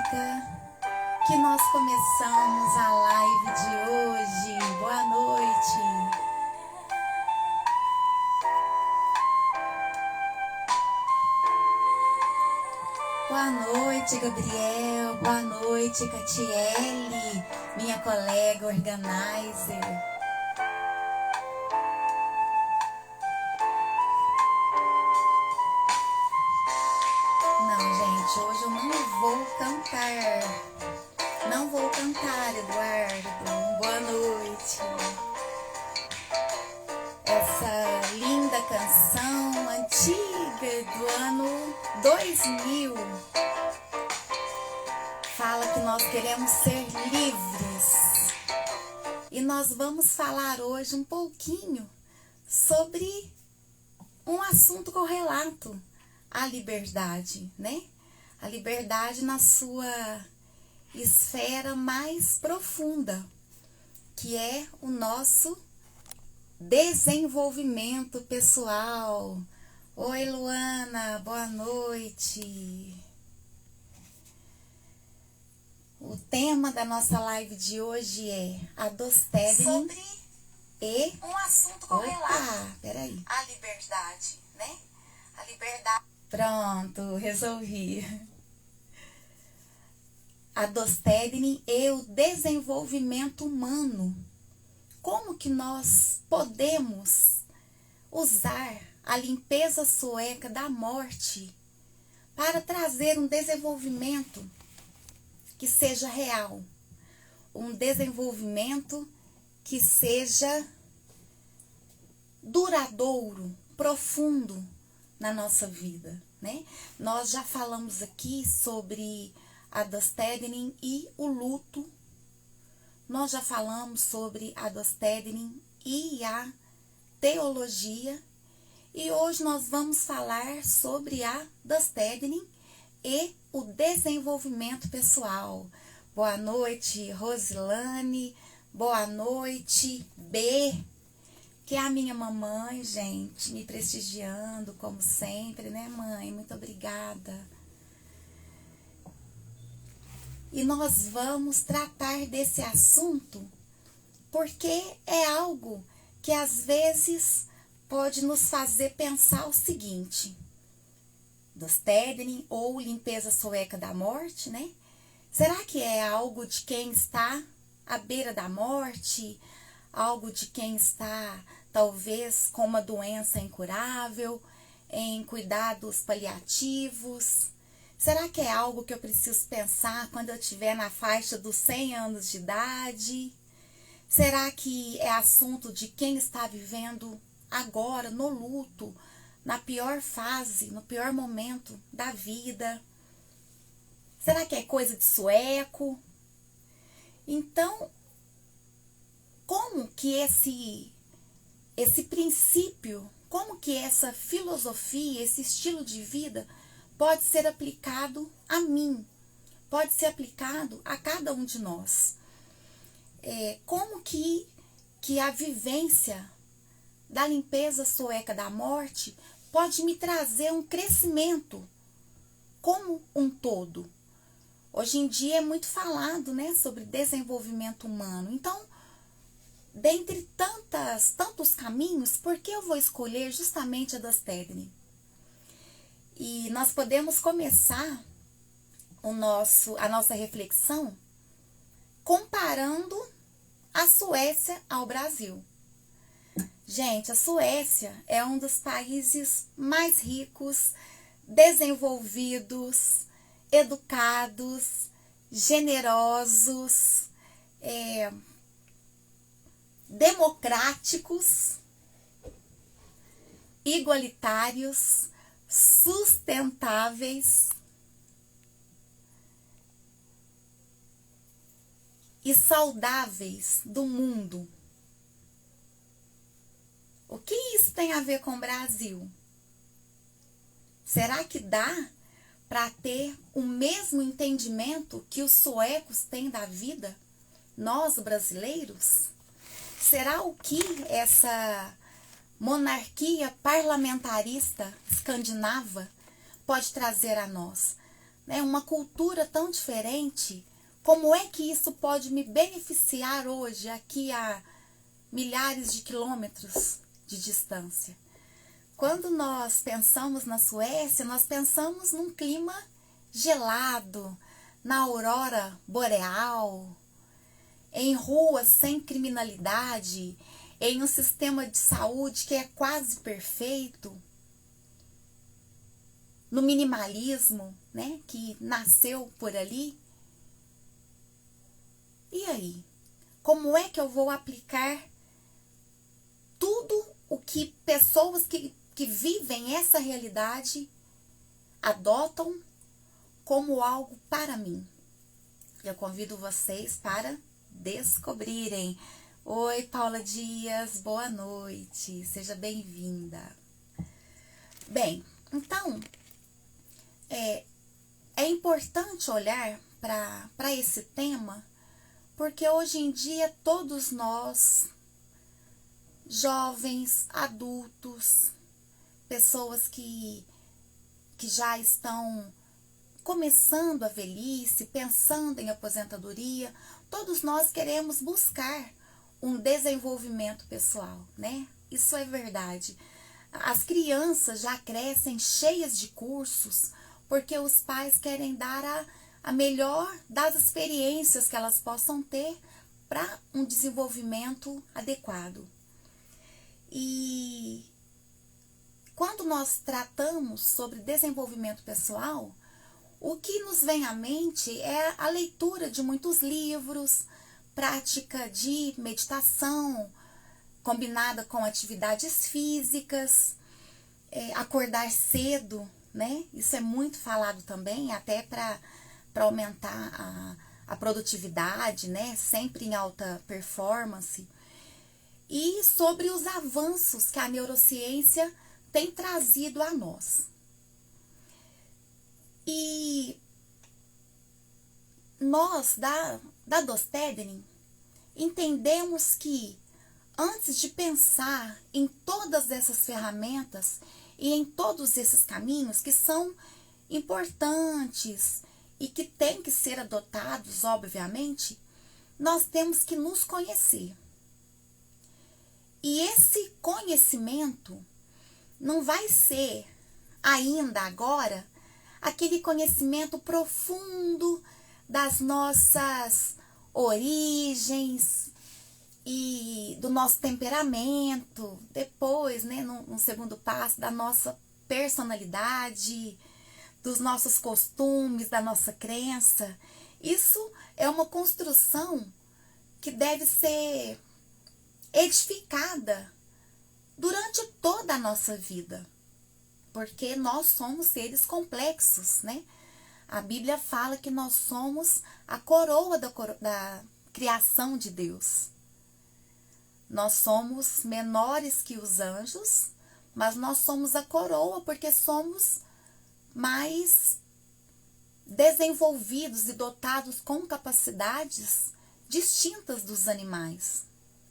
música que nós começamos a live de hoje. Boa noite. Boa noite, Gabriel. Boa noite, Catiele, minha colega organizer. Hoje eu não vou cantar. Não vou cantar, Eduardo. Boa noite. Essa linda canção antiga do ano 2000 fala que nós queremos ser livres. E nós vamos falar hoje um pouquinho sobre um assunto correlato à liberdade, né? A liberdade na sua esfera mais profunda, que é o nosso desenvolvimento pessoal. Oi, Luana, boa noite. O tema da nossa live de hoje é a Dostedning sobre e um assunto correlato peraí. à liberdade, né? A liberdade. Pronto, resolvi. A Dostedning e o desenvolvimento humano. Como que nós podemos usar a limpeza sueca da morte para trazer um desenvolvimento que seja real, um desenvolvimento que seja duradouro, profundo na nossa vida, né? Nós já falamos aqui sobre a Dostedning e o luto. Nós já falamos sobre a Dostedning e a teologia. E hoje nós vamos falar sobre a Dostedning e o desenvolvimento pessoal. Boa noite, Rosilane. Boa noite, B. Que é a minha mamãe, gente, me prestigiando, como sempre, né, mãe? Muito obrigada. E nós vamos tratar desse assunto porque é algo que às vezes pode nos fazer pensar o seguinte: Dostedning ou limpeza sueca da morte, né? Será que é algo de quem está à beira da morte? Algo de quem está, talvez, com uma doença incurável, em cuidados paliativos? Será que é algo que eu preciso pensar quando eu estiver na faixa dos 100 anos de idade? Será que é assunto de quem está vivendo agora, no luto, na pior fase, no pior momento da vida? Será que é coisa de sueco? Então, como que esse princípio, como que essa filosofia, esse estilo de vida pode ser aplicado a mim, pode ser aplicado a cada um de nós? Como que a vivência da limpeza sueca da morte pode me trazer um crescimento como um todo? Hoje em dia é muito falado, né, sobre desenvolvimento humano. Então, dentre tantos caminhos, por que eu vou escolher justamente a Dostedning? E nós podemos começar a nossa reflexão comparando a Suécia ao Brasil. Gente, a Suécia é um dos países mais ricos, desenvolvidos, educados, generosos, democráticos, igualitários, sustentáveis e saudáveis do mundo. O que isso tem a ver com o Brasil? Será que dá para ter o mesmo entendimento que os suecos têm da vida, nós brasileiros? Será o que essa monarquia parlamentarista escandinava pode trazer a nós? né, uma cultura tão diferente, como é que isso pode me beneficiar hoje, aqui a milhares de quilômetros de distância? Quando nós pensamos na Suécia, nós pensamos num clima gelado, na aurora boreal, em ruas sem criminalidade, em um sistema de saúde que é quase perfeito, no minimalismo, né, que nasceu por ali. E aí? Como é que eu vou aplicar tudo o que pessoas que vivem essa realidade adotam como algo para mim? Eu convido vocês para descobrirem. Oi, Paula Dias, boa noite, seja bem-vinda. Bem, então, é importante olhar para esse tema, porque hoje em dia todos nós, jovens, adultos, pessoas que já estão começando a velhice, pensando em aposentadoria, todos nós queremos buscar um desenvolvimento pessoal, né? Isso é verdade. As crianças já crescem cheias de cursos, porque os pais querem dar a melhor das experiências que elas possam ter para um desenvolvimento adequado. E quando nós tratamos sobre desenvolvimento pessoal, o que nos vem à mente é a leitura de muitos livros, prática de meditação, combinada com atividades físicas, acordar cedo, né? Isso é muito falado também, até para aumentar a produtividade, né? Sempre em alta performance. E sobre os avanços que a neurociência tem trazido a nós. E nós, da Dostedning, entendemos que antes de pensar em todas essas ferramentas e em todos esses caminhos que são importantes e que têm que ser adotados, obviamente, nós temos que nos conhecer. E esse conhecimento não vai ser ainda agora aquele conhecimento profundo das nossas origens e do nosso temperamento, depois, né, no segundo passo, da nossa personalidade, dos nossos costumes, da nossa crença. Isso é uma construção que deve ser edificada durante toda a nossa vida, porque nós somos seres complexos, né? A Bíblia fala que nós somos a coroa da criação de Deus. Nós somos menores que os anjos, mas nós somos a coroa porque somos mais desenvolvidos e dotados com capacidades distintas dos animais,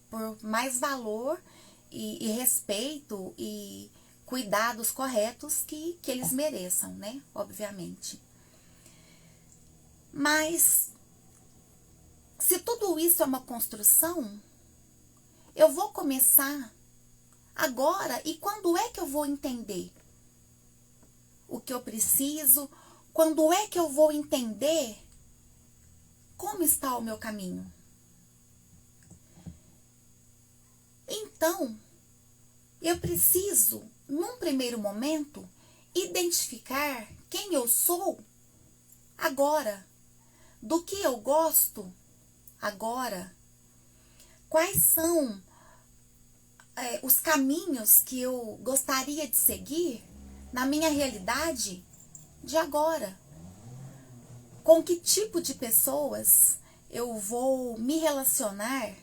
por mais valor e respeito e cuidados corretos que eles mereçam, né? Obviamente. Mas, se tudo isso é uma construção, eu vou começar agora. E quando é que eu vou entender o que eu preciso? Quando é que eu vou entender como está o meu caminho? Então, eu preciso, num primeiro momento, identificar quem eu sou agora, do que eu gosto agora, quais são os caminhos que eu gostaria de seguir na minha realidade de agora, com que tipo de pessoas eu vou me relacionar,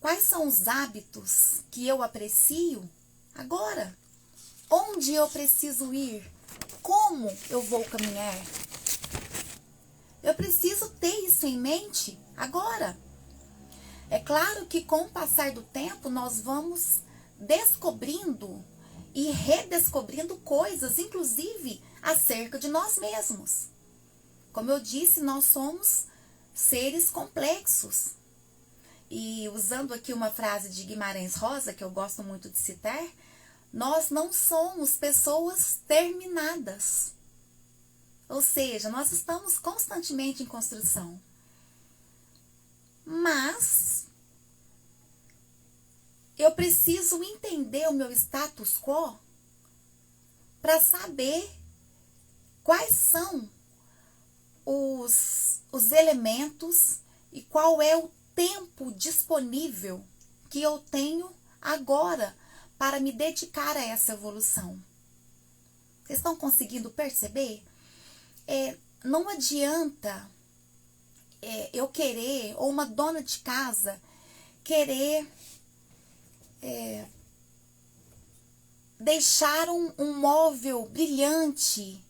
quais são os hábitos que eu aprecio agora, onde eu preciso ir, como eu vou caminhar. Eu preciso ter isso em mente agora. É claro que com o passar do tempo nós vamos descobrindo e redescobrindo coisas, inclusive acerca de nós mesmos. Como eu disse, nós somos seres complexos. E usando aqui uma frase de Guimarães Rosa, que eu gosto muito de citar, nós não somos pessoas terminadas. Ou seja, nós estamos constantemente em construção. Mas eu preciso entender o meu status quo para saber quais são os elementos e qual é o tempo disponível que eu tenho agora para me dedicar a essa evolução. Vocês estão conseguindo perceber? Não adianta eu querer, ou uma dona de casa querer deixar um móvel brilhante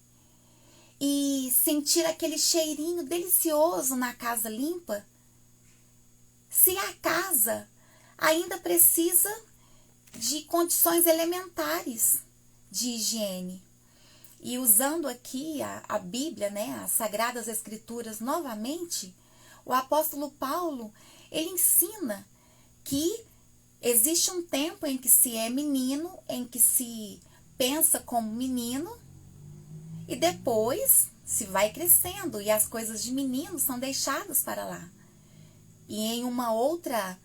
e sentir aquele cheirinho delicioso na casa limpa, se a casa ainda precisa de condições elementares de higiene. E usando aqui a Bíblia, né, as Sagradas Escrituras novamente, o apóstolo Paulo, ele ensina que existe um tempo em que se é menino, em que se pensa como menino, e depois se vai crescendo e as coisas de menino são deixadas para lá. E em uma outra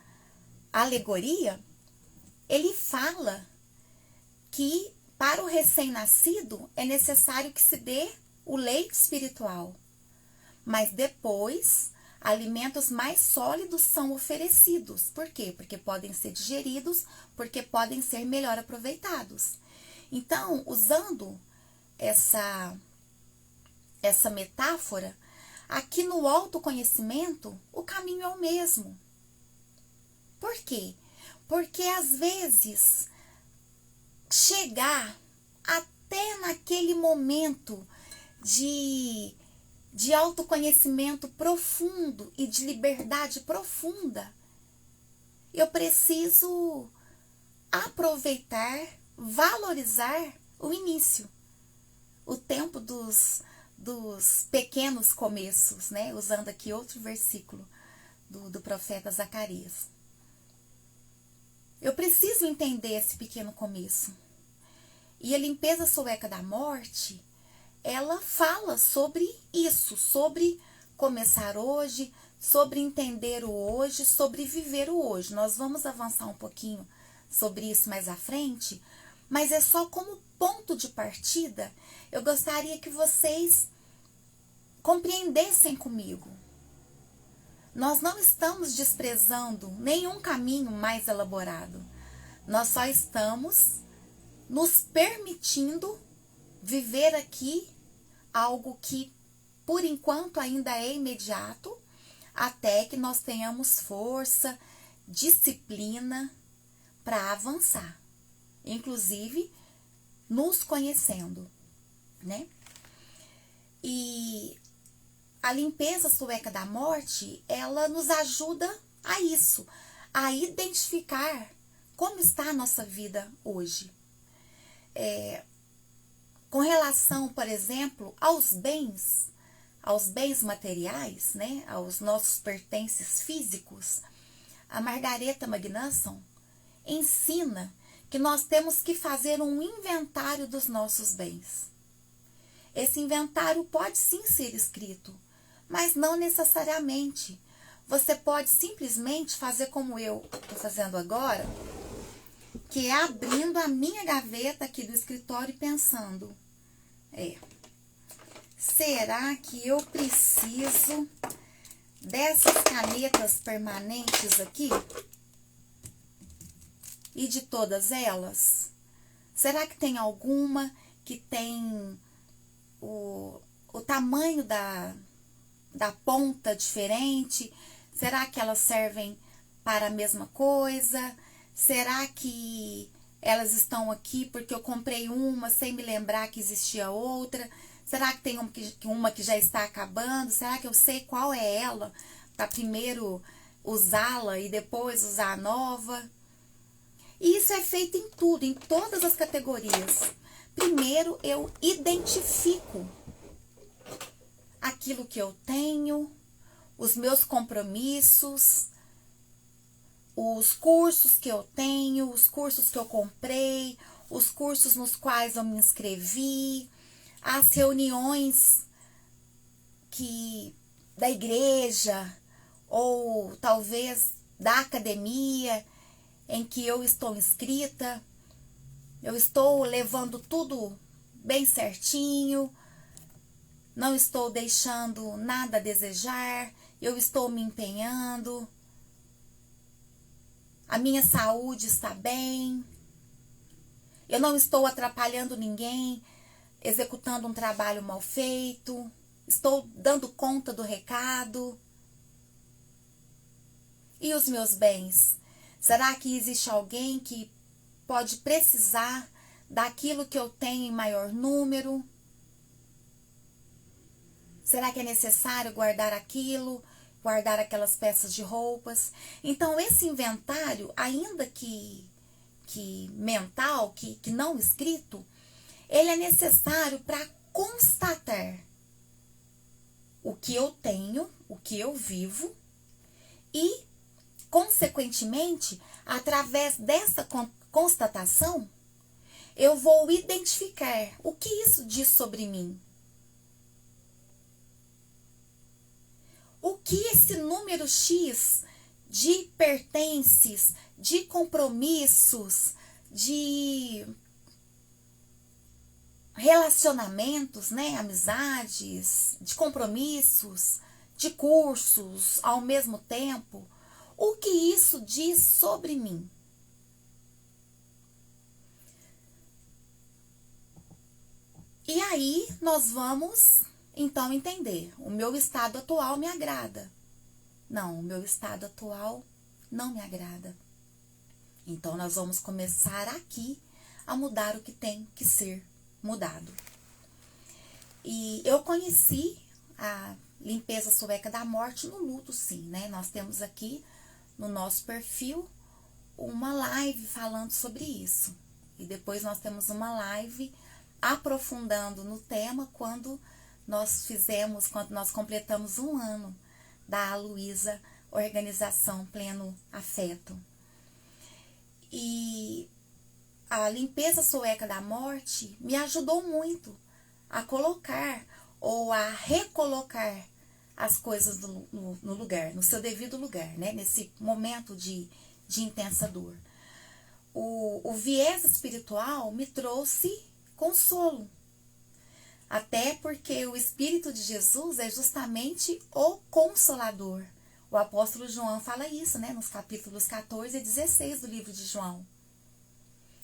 alegoria, ele fala que para o recém-nascido é necessário que se dê o leite espiritual, mas depois alimentos mais sólidos são oferecidos. Por quê? Porque podem ser digeridos, porque podem ser melhor aproveitados. Então, usando essa metáfora, aqui no autoconhecimento, o caminho é o mesmo. Por quê? Porque às vezes chegar até naquele momento de autoconhecimento profundo e de liberdade profunda, eu preciso aproveitar, valorizar o início, o tempo dos pequenos começos, né? Usando aqui outro versículo do profeta Zacarias. Eu preciso entender esse pequeno começo. E a limpeza sueca da morte, ela fala sobre isso, sobre começar hoje, sobre entender o hoje, sobre viver o hoje. Nós vamos avançar um pouquinho sobre isso mais à frente, mas é só como ponto de partida, eu gostaria que vocês compreendessem comigo. Nós não estamos desprezando nenhum caminho mais elaborado. Nós só estamos nos permitindo viver aqui algo que, por enquanto, ainda é imediato, até que nós tenhamos força, disciplina para avançar. Inclusive, nos conhecendo, né? E a limpeza sueca da morte, ela nos ajuda a isso, a identificar como está a nossa vida hoje. Com relação, por exemplo, aos bens materiais, né, aos nossos pertences físicos, a Margareta Magnusson ensina que nós temos que fazer um inventário dos nossos bens. Esse inventário pode sim ser escrito, mas não necessariamente. Você pode simplesmente fazer como eu estou fazendo agora, que é abrindo a minha gaveta aqui do escritório e pensando, será que eu preciso dessas canetas permanentes aqui? E de todas elas? Será que tem alguma que tem o tamanho da ponta diferente? Será que elas servem para a mesma coisa? Será que elas estão aqui porque eu comprei uma sem me lembrar que existia outra? Será que tem uma que já está acabando? Será que eu sei qual é ela para primeiro usá-la e depois usar a nova? E isso é feito em tudo, em todas as categorias. Primeiro, eu identifico aquilo que eu tenho, os meus compromissos, os cursos que eu tenho, os cursos que eu comprei, os cursos nos quais eu me inscrevi, as reuniões da igreja ou talvez da academia em que eu estou inscrita. Eu estou levando tudo bem certinho, não estou deixando nada a desejar, eu estou me empenhando, a minha saúde está bem, eu não estou atrapalhando ninguém, executando um trabalho mal feito, estou dando conta do recado. E os meus bens? Será que existe alguém que pode precisar daquilo que eu tenho em maior número? Será que é necessário guardar aquilo, guardar aquelas peças de roupas? Então, esse inventário, ainda que mental, que não escrito, ele é necessário para constatar o que eu tenho, o que eu vivo e, consequentemente, através dessa constatação, eu vou identificar o que isso diz sobre mim. O que esse número X de pertences, de compromissos, de relacionamentos, né, amizades, de compromissos, de cursos ao mesmo tempo, o que isso diz sobre mim? E aí nós vamos então entender, o meu estado atual me agrada. Não, o meu estado atual não me agrada. Então nós vamos começar aqui a mudar o que tem que ser mudado. E eu conheci a limpeza sueca da morte no luto, sim, né? Nós temos aqui no nosso perfil uma live falando sobre isso. E depois nós temos uma live aprofundando no tema quando nós completamos 1 ano da Luísa Organização Pleno Afeto. E a limpeza sueca da morte me ajudou muito a colocar ou a recolocar as coisas no lugar, no seu devido lugar, né? Nesse momento de intensa dor. O viés espiritual me trouxe consolo. Até porque o Espírito de Jesus é justamente o Consolador. O apóstolo João fala isso, né? Nos capítulos 14 e 16 do livro de João.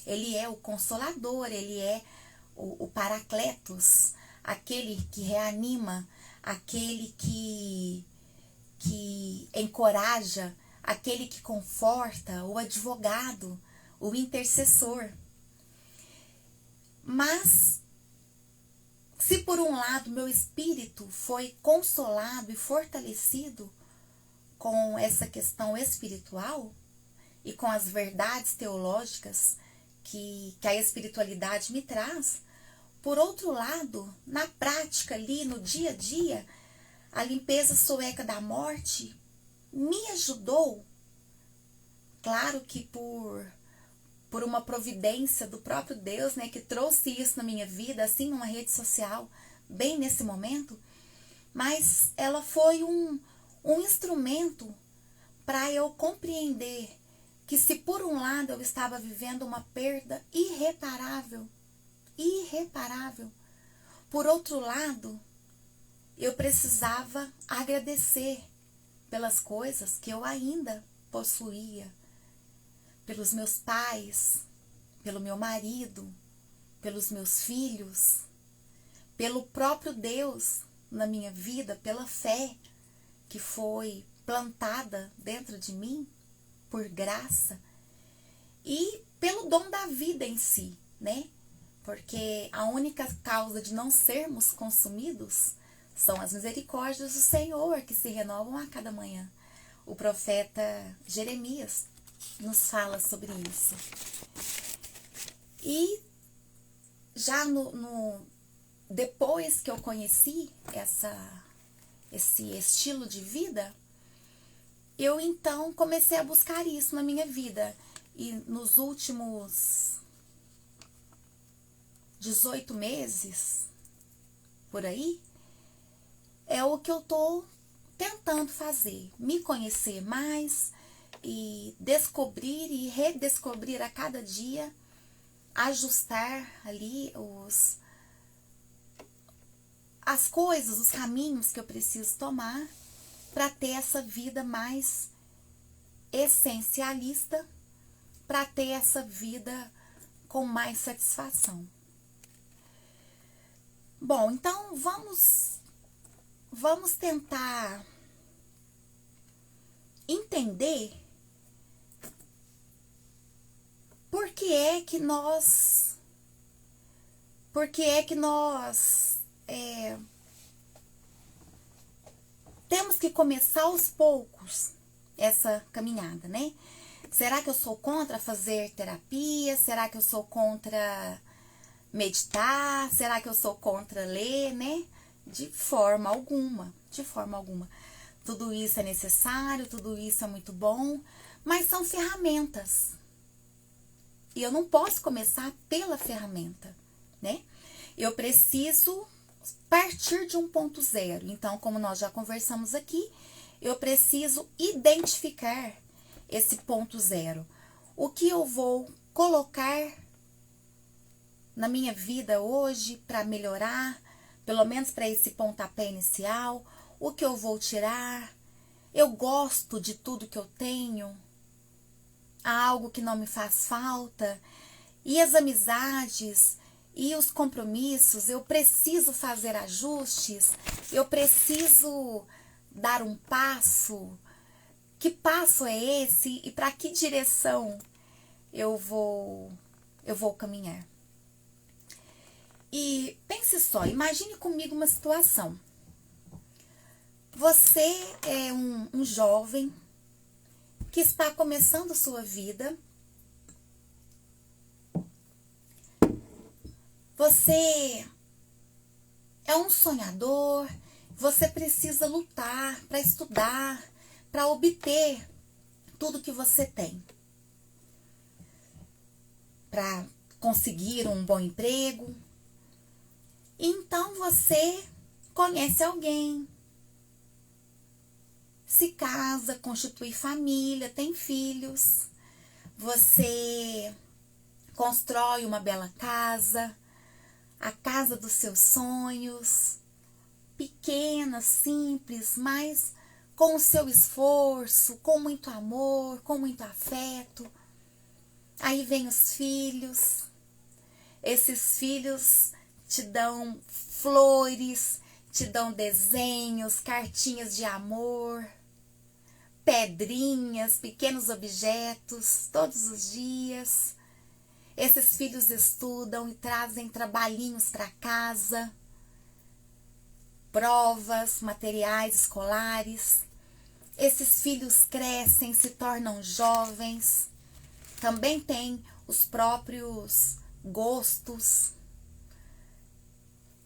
Ele é o Consolador, ele é o Paracletos, aquele que reanima, aquele que encoraja, aquele que conforta, o advogado, o intercessor. Mas, se por um lado meu espírito foi consolado e fortalecido com essa questão espiritual e com as verdades teológicas que a espiritualidade me traz, por outro lado, na prática ali, no dia a dia, a limpeza sueca da morte me ajudou, claro que por uma providência do próprio Deus, né, que trouxe isso na minha vida, assim, numa rede social, bem nesse momento, mas ela foi um instrumento para eu compreender que se por um lado eu estava vivendo uma perda irreparável, por outro lado, eu precisava agradecer pelas coisas que eu ainda possuía, pelos meus pais, pelo meu marido, pelos meus filhos, pelo próprio Deus na minha vida, pela fé que foi plantada dentro de mim por graça e pelo dom da vida em si, né? Porque a única causa de não sermos consumidos são as misericórdias do Senhor que se renovam a cada manhã. O profeta Jeremias nos fala sobre isso. E já depois que eu conheci esse estilo de vida, eu então comecei a buscar isso na minha vida. E nos últimos 18 meses, por aí, é o que eu tô tentando fazer. Me conhecer mais e descobrir e redescobrir a cada dia, ajustar ali as coisas, os caminhos que eu preciso tomar para ter essa vida mais essencialista, para ter essa vida com mais satisfação. Bom, então vamos tentar entender por que é que nós temos que começar aos poucos essa caminhada, né? Será que eu sou contra fazer terapia? Será que eu sou contra meditar? Será que eu sou contra ler, né? De forma alguma, de forma alguma. Tudo isso é necessário, tudo isso é muito bom, mas são ferramentas. E eu não posso começar pela ferramenta, né? Eu preciso partir de um ponto zero. Então, como nós já conversamos aqui, eu preciso identificar esse ponto zero. O que eu vou colocar na minha vida hoje para melhorar, pelo menos para esse pontapé inicial, o que eu vou tirar. Eu gosto de tudo que eu tenho, há algo que não me faz falta, e as amizades e os compromissos, eu preciso fazer ajustes, eu preciso dar um passo. Que passo é esse e para que direção eu vou caminhar? E pense só, imagine comigo uma situação. Você é um jovem que está começando sua vida. Você é um sonhador, você precisa lutar para estudar, para obter tudo que você tem. Para conseguir um bom emprego. Então você conhece alguém, se casa, constitui família, tem filhos, você constrói uma bela casa, a casa dos seus sonhos, pequena, simples, mas com o seu esforço, com muito amor, com muito afeto. Aí vem os filhos, esses filhos te dão flores, te dão desenhos, cartinhas de amor, pedrinhas, pequenos objetos, todos os dias. Esses filhos estudam e trazem trabalhinhos para casa, provas, materiais escolares. Esses filhos crescem, se tornam jovens, também têm os próprios gostos,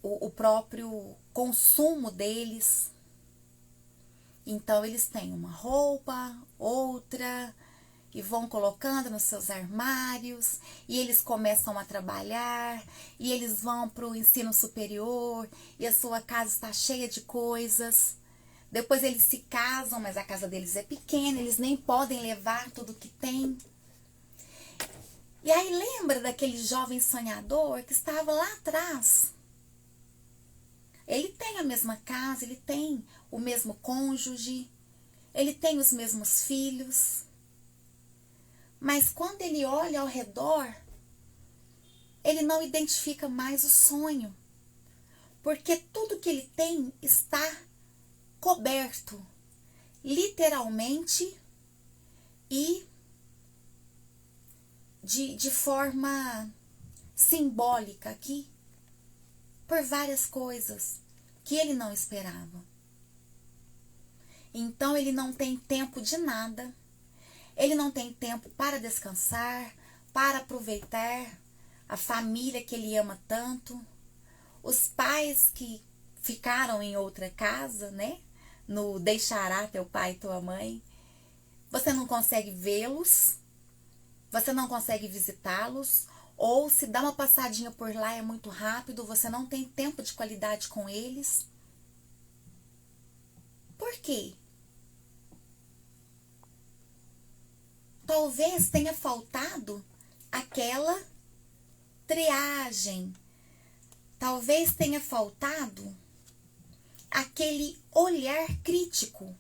o próprio consumo deles. Então, eles têm uma roupa, outra, e vão colocando nos seus armários, e eles começam a trabalhar, e eles vão para o ensino superior, e a sua casa está cheia de coisas. Depois eles se casam, mas a casa deles é pequena, eles nem podem levar tudo que tem. E aí lembra daquele jovem sonhador que estava lá atrás? Ele tem a mesma casa, ele tem o mesmo cônjuge, ele tem os mesmos filhos. Mas quando ele olha ao redor, ele não identifica mais o sonho. Porque tudo que ele tem está coberto, literalmente e de forma simbólica aqui, por várias coisas que ele não esperava. Então ele não tem tempo de nada, Ele não tem tempo para descansar, para aproveitar a família que ele ama tanto, os pais que ficaram em outra casa, né? No deixará teu pai e tua mãe. Você não consegue vê-los, você não consegue visitá-los, ou se dá uma passadinha por lá é muito rápido, você não tem tempo de qualidade com eles. Por quê? Talvez tenha faltado aquela triagem. Talvez tenha faltado aquele olhar crítico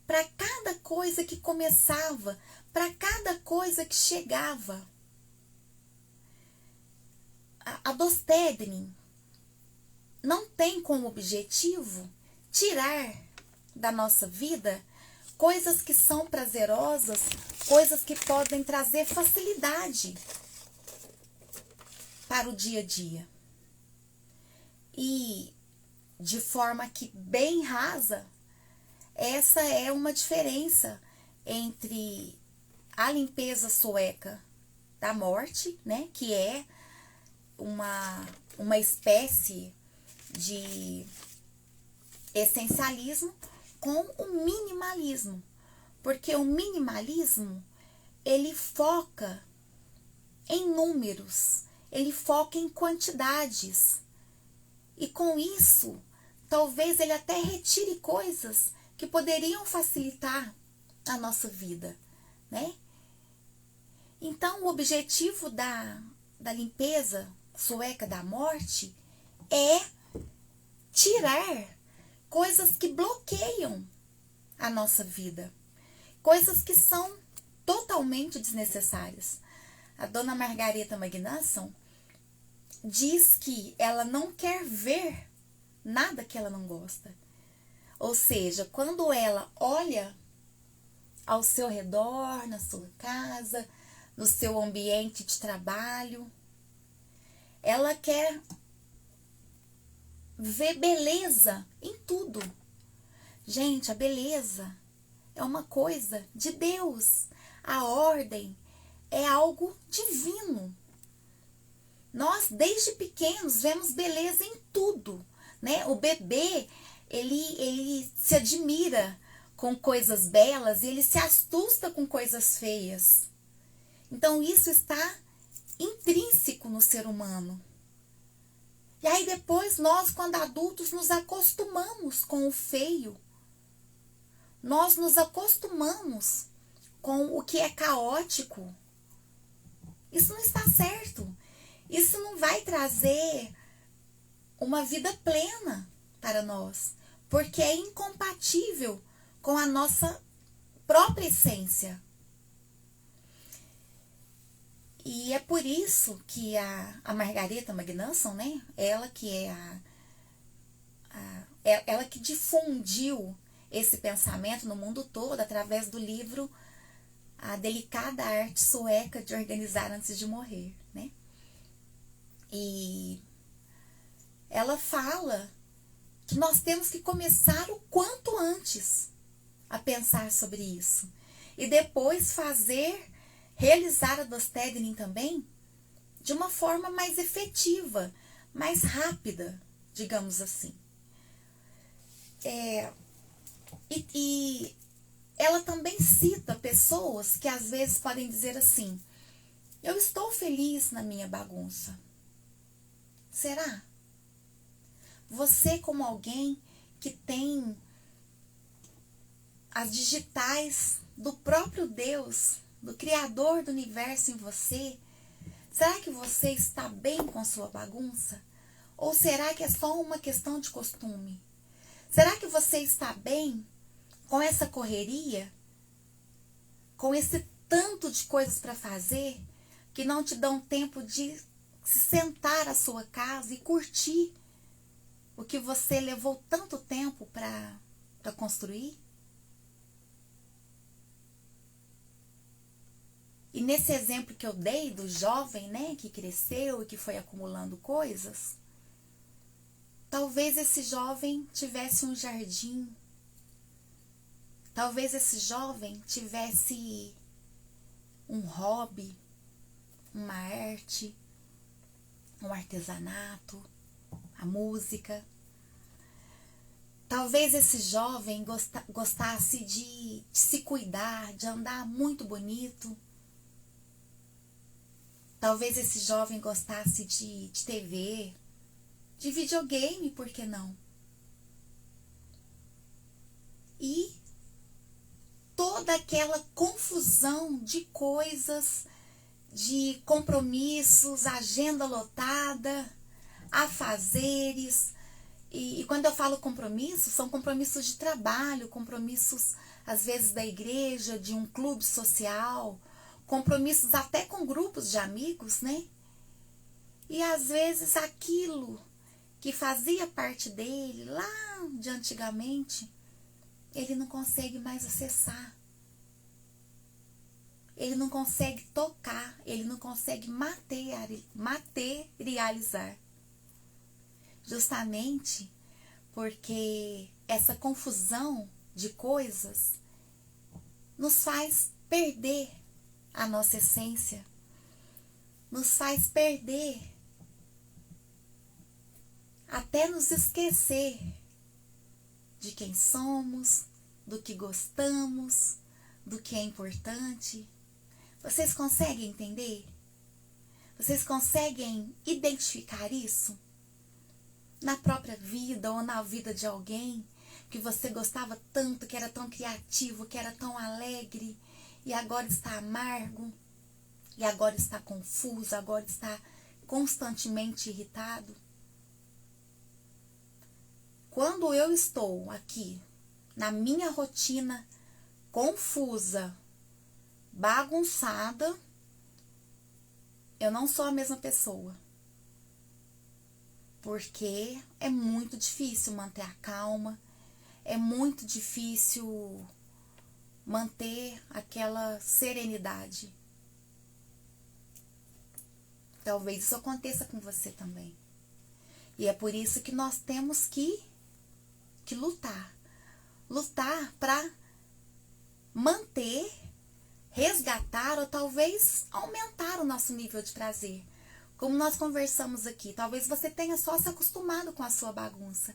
para cada coisa que começava, para cada coisa que chegava. A Dostednin não tem como objetivo tirar da nossa vida coisas que são prazerosas, coisas que podem trazer facilidade para o dia a dia. E de forma que bem rasa, essa é uma diferença entre a limpeza sueca da morte, né, que é uma espécie de essencialismo, com o minimalismo. Porque o minimalismo, ele foca em números, ele foca em quantidades. E com isso, talvez ele até retire coisas que poderiam facilitar a nossa vida, né? Então, o objetivo da limpeza sueca da morte é tirar coisas que bloqueiam a nossa vida, coisas que são totalmente desnecessárias. A dona Margareta Magnusson diz que ela não quer ver nada que ela não gosta. Ou seja, quando ela olha ao seu redor, na sua casa, no seu ambiente de trabalho, ela quer ver beleza em tudo. Gente, a beleza é uma coisa de Deus. A ordem é algo divino. Nós, desde pequenos, vemos beleza em tudo, né? O bebê, ele se admira com coisas belas e ele se assusta com coisas feias. Então, isso está intrínseco no ser humano. E aí depois nós, quando adultos, nos acostumamos com o feio. Nós nos acostumamos com o que é caótico. Isso não está certo. Isso não vai trazer uma vida plena para nós, porque é incompatível com a nossa própria essência. E é por isso que a Margareta Magnusson, né, ela que é ela que difundiu esse pensamento no mundo todo através do livro A Delicada Arte Sueca de Organizar Antes de Morrer, né? E ela fala que nós temos que começar o quanto antes a pensar sobre isso. E depois realizar a Dostednin também de uma forma mais efetiva, mais rápida, digamos assim. E ela também cita pessoas que às vezes podem dizer assim: eu estou feliz na minha bagunça. Será? Você, como alguém que tem as digitais do próprio Deus, do Criador do Universo em você, será que você está bem com a sua bagunça? Ou será que é só uma questão de costume? Será que você está bem com essa correria? Com esse tanto de coisas para fazer que não te dão tempo de se sentar à sua casa e curtir o que você levou tanto tempo para construir? E nesse exemplo que eu dei do jovem, né, que cresceu e que foi acumulando coisas, talvez esse jovem tivesse um jardim Talvez esse jovem tivesse um hobby, uma arte, um artesanato, a música. Talvez esse jovem gostasse de se cuidar, de andar muito bonito. Talvez esse jovem gostasse de TV, de videogame, por que não? E toda aquela confusão de coisas, de compromissos, agenda lotada, afazeres. E quando eu falo compromissos, são compromissos de trabalho, compromissos às vezes da igreja, de um clube social, compromissos até com grupos de amigos, né? E às vezes aquilo que fazia parte dele lá de antigamente, ele não consegue mais acessar. Ele não consegue tocar, ele não consegue materializar. Justamente porque essa confusão de coisas nos faz perder a nossa essência, nos faz perder, até nos esquecer de quem somos, do que gostamos, do que é importante. Vocês conseguem entender? Vocês conseguem identificar isso? Na própria vida ou na vida de alguém que você gostava tanto, que era tão criativo, que era tão alegre, e agora está amargo, e agora está confuso, agora está constantemente irritado. Quando eu estou aqui na minha rotina confusa, bagunçada, eu não sou a mesma pessoa. Porque é muito difícil manter a calma, é muito difícil manter aquela serenidade. Talvez isso aconteça com você também. E é por isso que nós temos que lutar. Lutar para manter, resgatar ou talvez aumentar o nosso nível de prazer. Como nós conversamos aqui, talvez você tenha só se acostumado com a sua bagunça.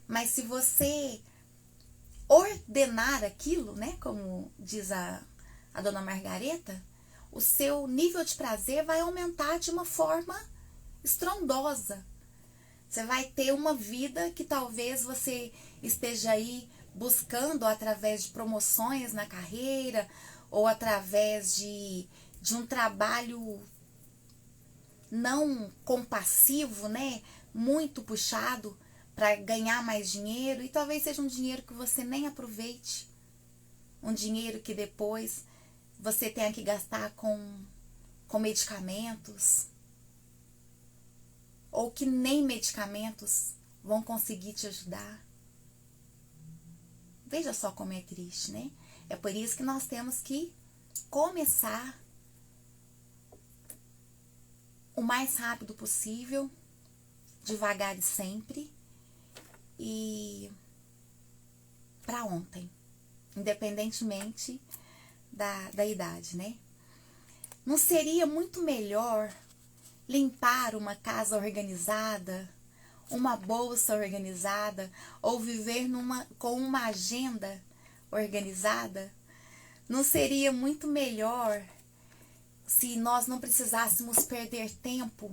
Mas se você ordenar aquilo, né, como diz a dona Margareta, o seu nível de prazer vai aumentar de uma forma estrondosa. Você vai ter uma vida que talvez você esteja aí buscando através de promoções na carreira ou através de um trabalho não compassivo, né? Muito puxado para ganhar mais dinheiro, e talvez seja um dinheiro que você nem aproveite. Um dinheiro que depois você tenha que gastar com medicamentos, ou que nem medicamentos vão conseguir te ajudar. Veja só como é triste, né? É por isso que nós temos que começar o mais rápido possível, devagar e sempre, e para ontem, independentemente da idade, né? Não seria muito melhor limpar uma casa organizada, uma bolsa organizada, ou viver com uma agenda organizada? Não seria muito melhor se nós não precisássemos perder tempo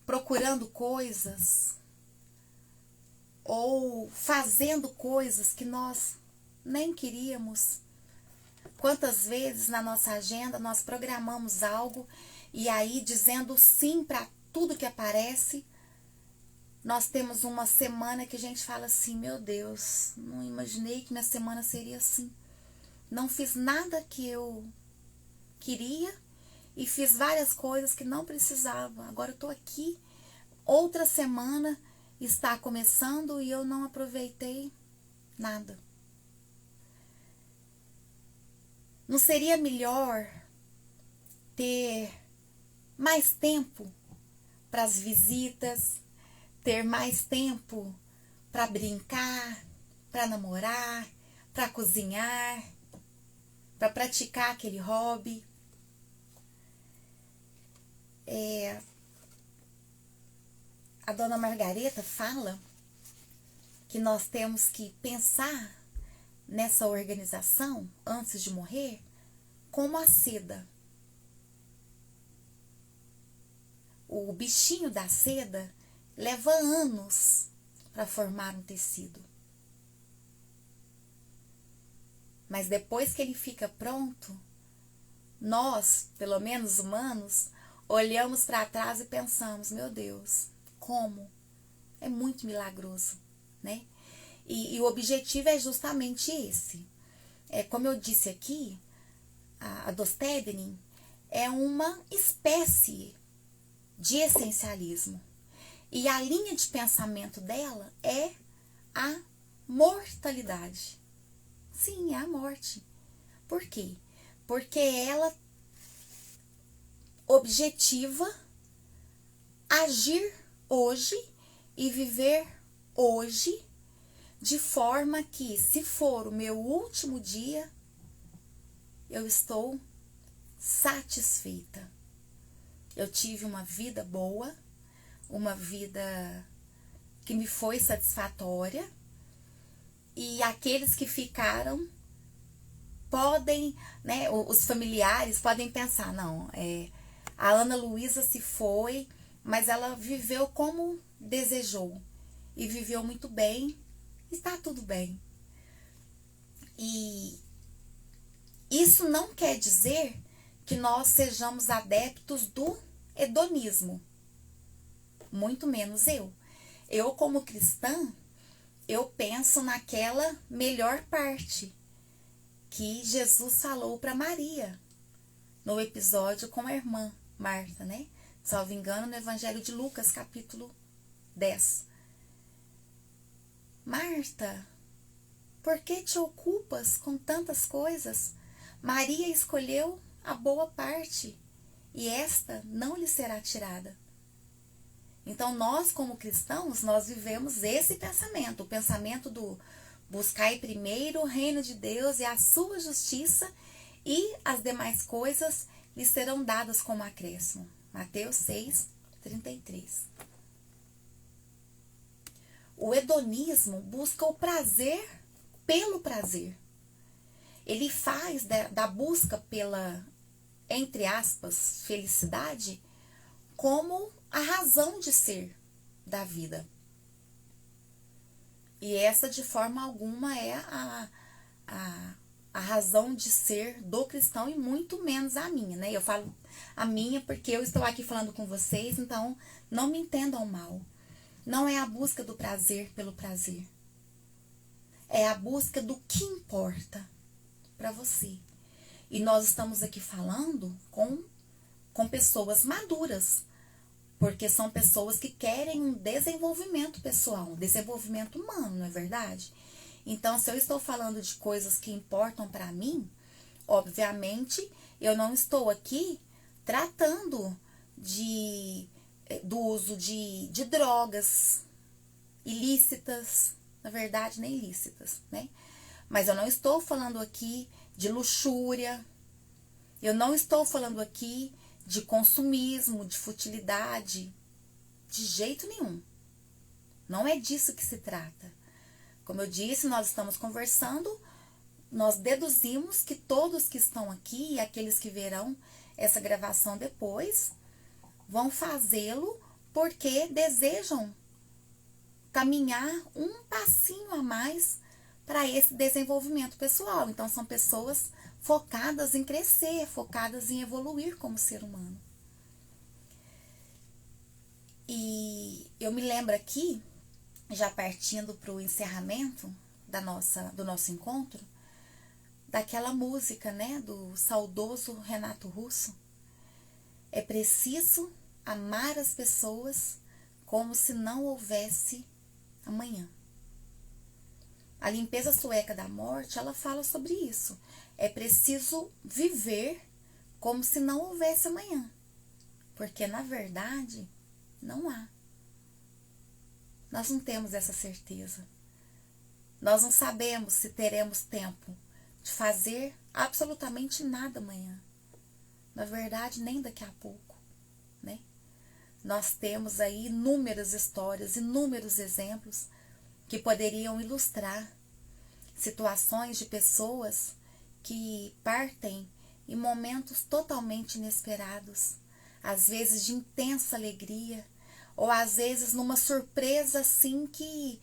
procurando coisas ou fazendo coisas que nós nem queríamos? Quantas vezes na nossa agenda nós programamos algo e aí, dizendo sim para tudo que aparece, nós temos uma semana que a gente fala assim: meu Deus, não imaginei que minha semana seria assim. Não fiz nada que eu queria e fiz várias coisas que não precisava. Agora eu tô aqui, outra semana está começando e eu não aproveitei nada. Não seria melhor ter mais tempo para as visitas, ter mais tempo para brincar, para namorar, para cozinhar, para praticar aquele hobby. A dona Margareta fala que nós temos que pensar nessa organização, antes de morrer, como a seda. O bichinho da seda leva anos para formar um tecido. Mas depois que ele fica pronto, nós, pelo menos humanos, olhamos para trás e pensamos, meu Deus, como? É muito milagroso, né? E o objetivo é justamente esse. Como eu disse aqui, a Dostoiévski é uma espécie de essencialismo. E a linha de pensamento dela é a mortalidade. Sim, é a morte. Por quê? Porque ela objetiva agir hoje e viver hoje de forma que, se for o meu último dia, eu estou satisfeita. Eu tive uma vida boa, uma vida que me foi satisfatória, e aqueles que ficaram podem, né, os familiares podem pensar, não, a Ana Luísa se foi, mas ela viveu como desejou, e viveu muito bem, está tudo bem. E isso não quer dizer que nós sejamos adeptos do hedonismo, muito menos eu. Eu, como cristã, eu penso naquela melhor parte que Jesus falou para Maria no episódio com a irmã Marta, né? Salvo engano, no Evangelho de Lucas, capítulo 10. Marta, por que te ocupas com tantas coisas? Maria escolheu a boa parte, e esta não lhe será tirada. Então, nós, como cristãos, nós vivemos esse pensamento, o pensamento do buscai primeiro o reino de Deus e a sua justiça, e as demais coisas lhe serão dadas como acréscimo. Mateus 6, 33. O hedonismo busca o prazer pelo prazer. Ele faz da busca pela, entre aspas, felicidade, como a razão de ser da vida. E essa, de forma alguma, é a razão de ser do cristão, e muito menos a minha, né? Eu falo a minha porque eu estou aqui falando com vocês, então não me entendam mal. Não é a busca do prazer pelo prazer. É a busca do que importa para você. E nós estamos aqui falando com pessoas maduras, porque são pessoas que querem um desenvolvimento pessoal, um desenvolvimento humano, não é verdade? Então, se eu estou falando de coisas que importam para mim, obviamente, eu não estou aqui tratando do uso de drogas ilícitas, na verdade, nem ilícitas, né? Mas eu não estou falando aqui de luxúria, eu não estou falando aqui de consumismo, de futilidade, de jeito nenhum. Não é disso que se trata. Como eu disse, nós estamos conversando, nós deduzimos que todos que estão aqui e aqueles que verão essa gravação depois vão fazê-lo porque desejam caminhar um passinho a mais para esse desenvolvimento pessoal. Então, são pessoas focadas em crescer, focadas em evoluir como ser humano. E eu me lembro aqui, já partindo para o encerramento do nosso encontro, daquela música, né, do saudoso Renato Russo. É preciso amar as pessoas como se não houvesse amanhã. A limpeza sueca da morte, ela fala sobre isso. É preciso viver como se não houvesse amanhã. Porque, na verdade, não há. Nós não temos essa certeza. Nós não sabemos se teremos tempo de fazer absolutamente nada amanhã. Na verdade, nem daqui a pouco, né? Nós temos aí inúmeras histórias, inúmeros exemplos que poderiam ilustrar situações de pessoas que partem em momentos totalmente inesperados, às vezes de intensa alegria, ou às vezes numa surpresa assim que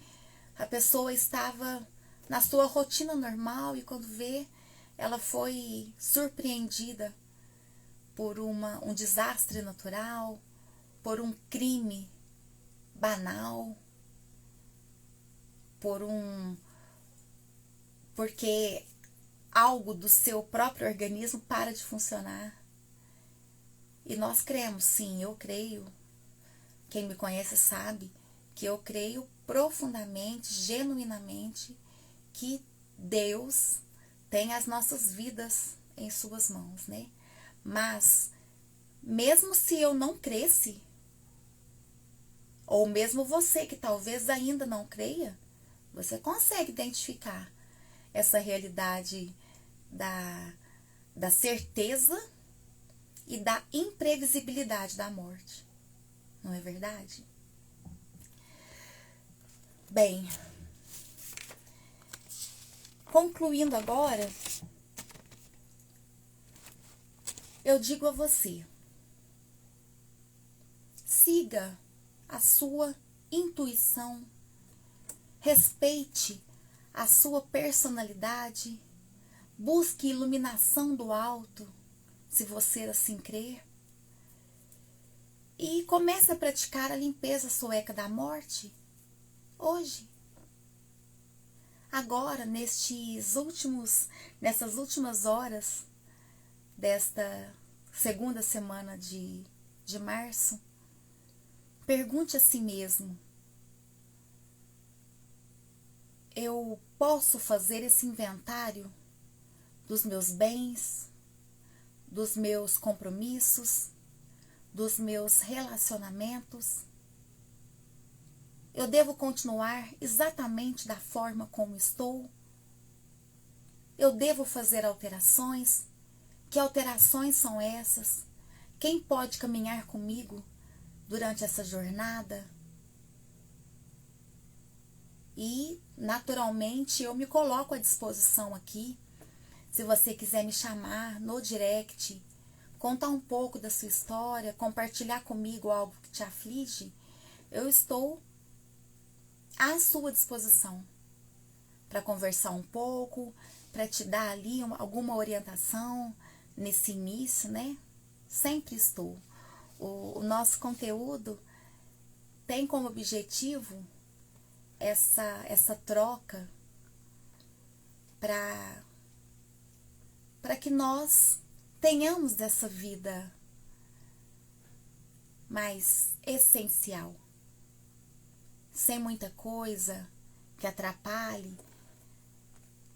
a pessoa estava na sua rotina normal e quando vê, ela foi surpreendida por um desastre natural, por um crime banal, porque algo do seu próprio organismo para de funcionar. E nós cremos, sim, eu creio. Quem me conhece sabe que eu creio profundamente, genuinamente, que Deus tem as nossas vidas em suas mãos, né? Mas, mesmo se eu não cresce, ou mesmo você que talvez ainda não creia, você consegue identificar essa realidade da certeza e da imprevisibilidade da morte. Não é verdade? Bem, concluindo agora, eu digo a você, siga a sua intuição, respeite a sua personalidade, busque iluminação do alto, se você assim crer, e comece a praticar a limpeza sueca da morte hoje. Agora, nessas últimas horas desta segunda semana de março, pergunte a si mesmo: eu posso fazer esse inventário dos meus bens, dos meus compromissos, dos meus relacionamentos? Eu devo continuar exatamente da forma como estou? Eu devo fazer alterações? Que alterações são essas? Quem pode caminhar comigo durante essa jornada? E, naturalmente, eu me coloco à disposição aqui. Se você quiser me chamar no direct, contar um pouco da sua história, compartilhar comigo algo que te aflige, eu estou à sua disposição para conversar um pouco, para te dar ali alguma orientação nesse início, né? Sempre estou. O nosso conteúdo tem como objetivo essa troca para que nós tenhamos dessa vida mais essencial, sem muita coisa que atrapalhe,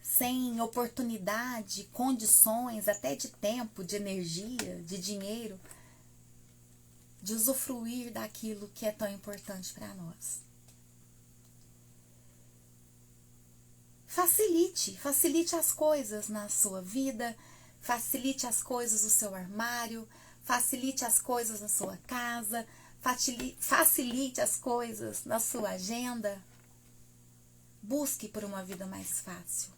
sem oportunidade, condições, até de tempo, de energia, de dinheiro, de usufruir daquilo que é tão importante para nós. Facilite as coisas na sua vida, facilite as coisas no seu armário, facilite as coisas na sua casa, facilite as coisas na sua agenda. Busque por uma vida mais fácil.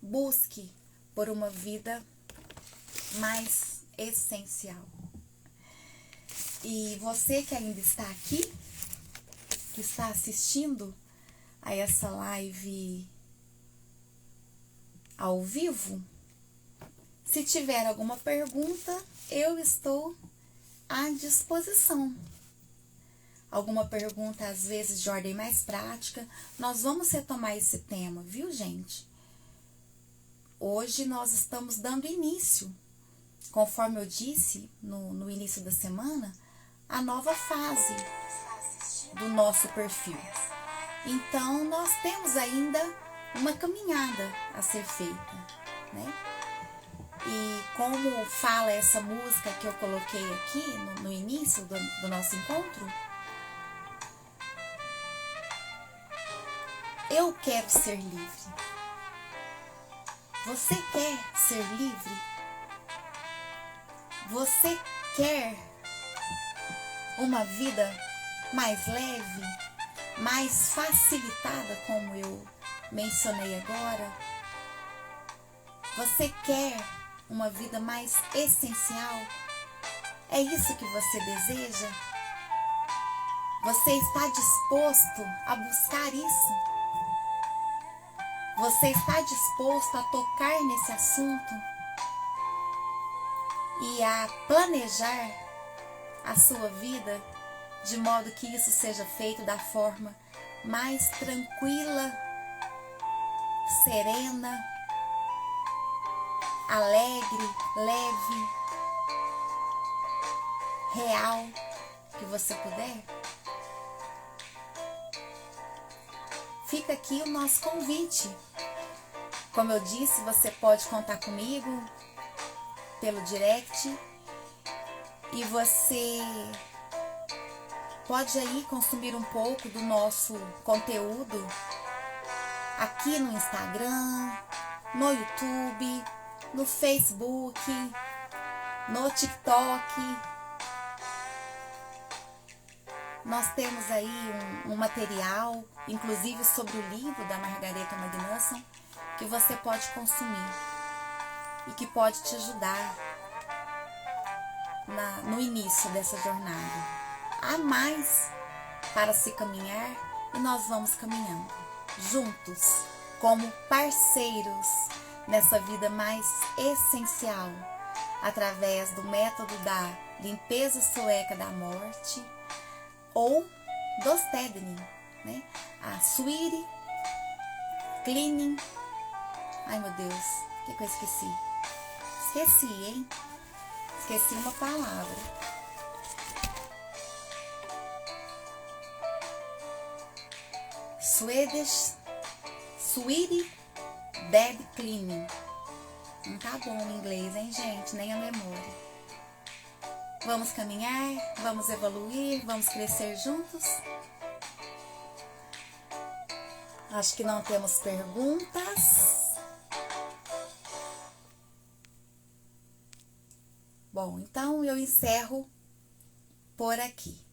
Busque por uma vida mais essencial. E você que ainda está aqui, que está assistindo a essa live ao vivo, se tiver alguma pergunta, eu estou à disposição. Alguma pergunta, às vezes, de ordem mais prática, nós vamos retomar esse tema, viu, gente? Hoje nós estamos dando início, conforme eu disse no início da semana, a nova fase do nosso perfil. Então, nós temos ainda uma caminhada a ser feita, né? E como fala essa música que eu coloquei aqui no início do nosso encontro, Eu quero ser livre. Você quer ser livre? Você quer uma vida mais leve, mais facilitada, como eu mencionei agora? Você quer uma vida mais essencial? É isso que você deseja? Você está disposto a buscar isso? Você está disposto a tocar nesse assunto e a planejar a sua vida de modo que isso seja feito da forma mais tranquila, serena, alegre, leve, real que você puder? Fica aqui o nosso convite. Como eu disse, você pode contar comigo pelo direct e você pode aí consumir um pouco do nosso conteúdo aqui no Instagram, no YouTube, no Facebook, no TikTok. Nós temos aí um material, inclusive sobre o livro da Margareta Magnusson, que você pode consumir e que pode te ajudar no início dessa jornada. Há mais para se caminhar e nós vamos caminhando juntos, como parceiros nessa vida mais essencial, através do método da limpeza sueca da morte ou dos Tedning, né? A Sweet Cleaning. Ai, meu Deus, o que eu esqueci? Esqueci, hein? Esqueci uma palavra. Sweet Bed Cleaning. Não tá bom o inglês, hein, gente? Nem a memória. Vamos caminhar, vamos evoluir, vamos crescer juntos. Acho que não temos perguntas. Bom, então eu encerro por aqui.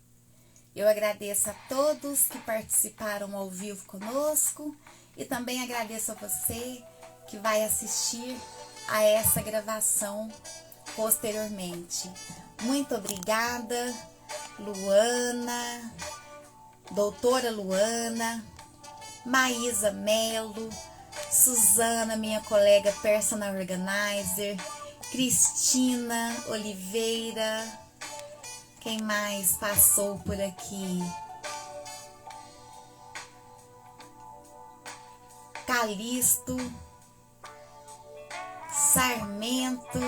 Eu agradeço a todos que participaram ao vivo conosco e também agradeço a você que vai assistir a essa gravação posteriormente. Muito obrigada, Luana, doutora Luana, Maísa Melo, Suzana, minha colega personal organizer, Cristina Oliveira, quem mais passou por aqui? Calixto, Sarmento,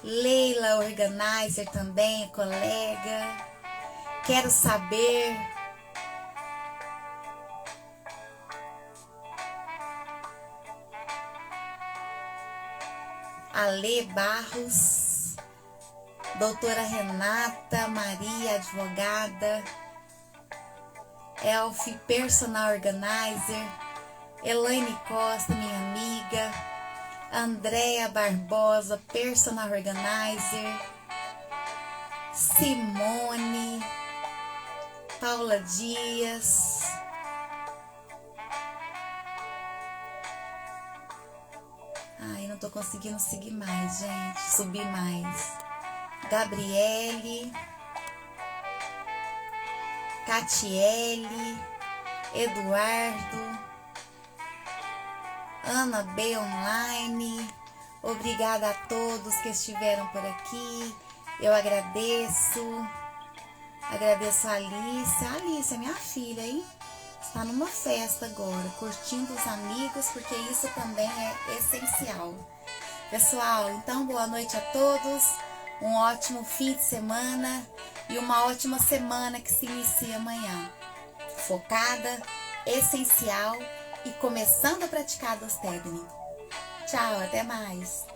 Leila Organizer também, colega. Quero saber. Ale Barros, doutora Renata Maria, advogada, Elf Personal Organizer, Elaine Costa, minha amiga, Andréa Barbosa, Personal Organizer, Simone, Paula Dias, ai, não tô conseguindo seguir mais, gente, subir mais, Gabriele, Catiele, Eduardo, Ana B. Online, obrigada a todos que estiveram por aqui, eu agradeço a Alice, minha filha, hein? Está numa festa agora, curtindo os amigos, porque isso também é essencial. Pessoal, então boa noite a todos, um ótimo fim de semana e uma ótima semana que se inicia amanhã. Focada, essencial e começando a praticar dos Tedning. Tchau, até mais!